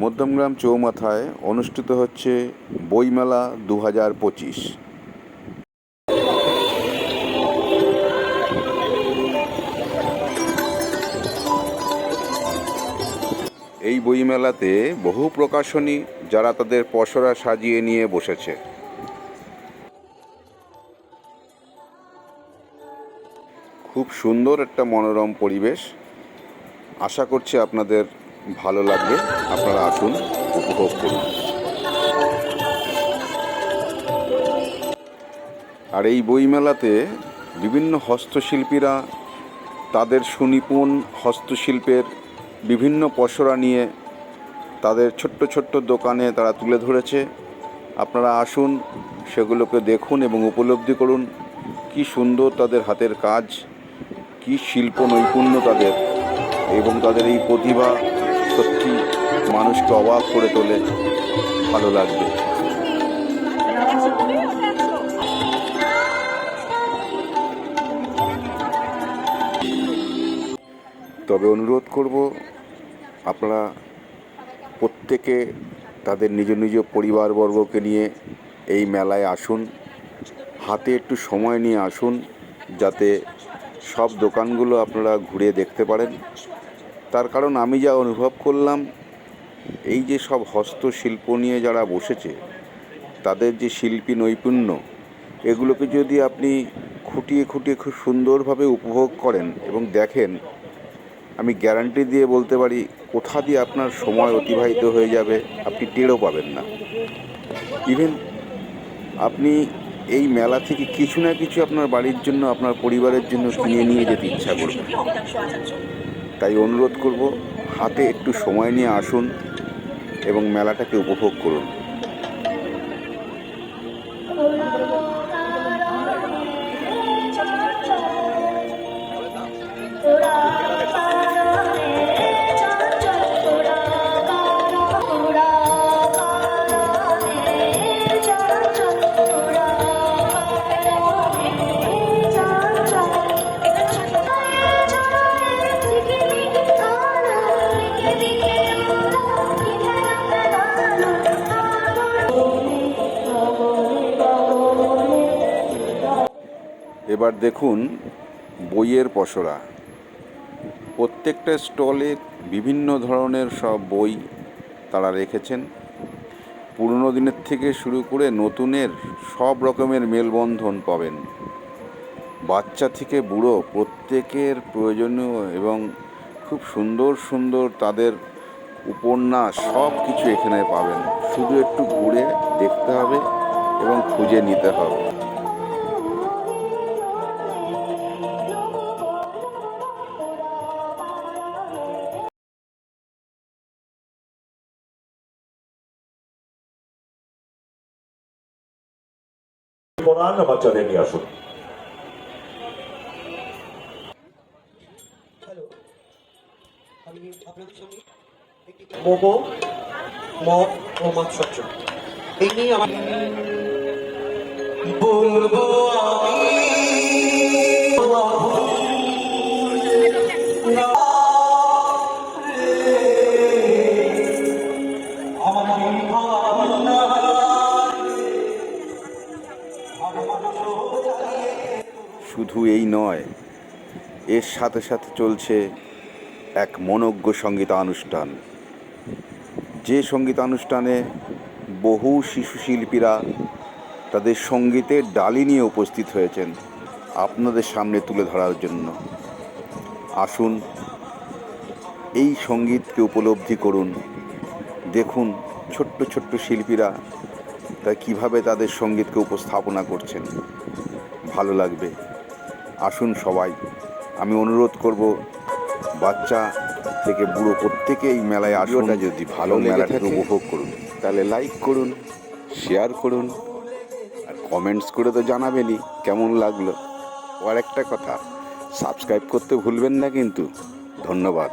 মধ্যমগ্রাম চৌমাথায় অনুষ্ঠিত হচ্ছে বইমেলা 2025। এই বইমেলাতে বহু প্রকাশনী যারা তাদের পসরা সাজিয়ে নিয়ে বসেছে। খুব সুন্দর একটা মনোরম পরিবেশ। আশা করছি আপনাদের ভালো লাগবে। আপনারা আসুন, উপভোগ করুন। আর এই বইমেলাতে বিভিন্ন হস্তশিল্পীরা তাদের সুনিপুণ হস্তশিল্পের বিভিন্ন পসরা নিয়ে তাদের ছোট্ট ছোট্ট দোকানে তারা তুলে ধরেছে। আপনারা আসুন, সেগুলোকে দেখুন এবং উপলব্ধি করুন কি সুন্দর তাদের হাতের কাজ, কি শিল্প নৈপুণ্য তাদের, এবং তাদের এই প্রতিভা সত্যি মানুষকে অবাক করে তোলে। ভালো লাগবে। তবে অনুরোধ করব, আপনারা প্রত্যেকে তাদের নিজ নিজ পরিবারবর্গকে নিয়ে এই মেলায় আসুন। হাতে একটু সময় নিয়ে আসুন, যাতে সব দোকানগুলো আপনারা ঘুরে দেখতে পারেন। তার কারণ আমি যা অনুভব করলাম, এই যে সব হস্তশিল্প নিয়ে যারা বসেছে, তাদের যে শিল্পী নৈপুণ্য, এগুলোকে যদি আপনি খুঁটিয়ে খুঁটিয়ে খুব সুন্দরভাবে উপভোগ করেন এবং দেখেন, আমি গ্যারান্টি দিয়ে বলতে পারি কোথা দিয়ে আপনার সময় অতিবাহিত হয়ে যাবে আপনি টেরও পাবেন না। ইভেন আপনি এই মেলা থেকে কিছু না কিছু আপনার বাড়ির জন্য, আপনার পরিবারের জন্য কিনে নিয়ে যেতে ইচ্ছা করবে। তাই অনুরোধ করব, হাতে একটু সময় নিয়ে আসুন এবং মেলাটাকে উপভোগ করুন। এবার দেখুন বইয়ের পসরা। প্রত্যেকটা স্টলে বিভিন্ন ধরনের সব বই তারা রেখেছেন। পুরনো দিনের থেকে শুরু করে নতুনের সব রকমের মেলবন্ধন পাবেন। বাচ্চা থেকে বুড়ো প্রত্যেকের প্রয়োজনীয় এবং খুব সুন্দর সুন্দর তাদের উপন্যাস সব কিছু এখানে পাবেন। শুধু একটু ঘুরে দেখতে হবে এবং খুঁজে নিতে হবে। আমার চ্যানেলে নিয়ে আসুন। আমি আপনাদের সঙ্গে একটি মোমো, মগ ও মাছ সবজি এই নিয়ে আমার বলবো শুধু এই নয়, এর সাথে সাথে চলছে এক মনোজ্ঞ সঙ্গীতানুষ্ঠান। যে সঙ্গীতানুষ্ঠানে বহু শিশু শিল্পীরা তাদের সঙ্গীতের ডালি নিয়ে উপস্থিত হয়েছেন আপনাদের সামনে তুলে ধরার জন্য। আসুন, এই সঙ্গীতকে উপলব্ধি করুন। দেখুন ছোট্ট ছোট্ট শিল্পীরা তাই কীভাবে তাদের সঙ্গীতকে উপস্থাপনা করছেন। ভালো লাগবে। আসুন সবাই। আমি অনুরোধ করব, বাচ্চা থেকে বুড়ো প্রত্যেকে এই মেলায় আসুন। যদি ভালো মেলাটাকে উপভোগ করুন, তাহলে লাইক করুন, শেয়ার করুন, আর কমেন্টস করে তো জানাবেনই কেমন লাগলো। আর একটা কথা, সাবস্ক্রাইব করতে ভুলবেন না কিন্তু। ধন্যবাদ।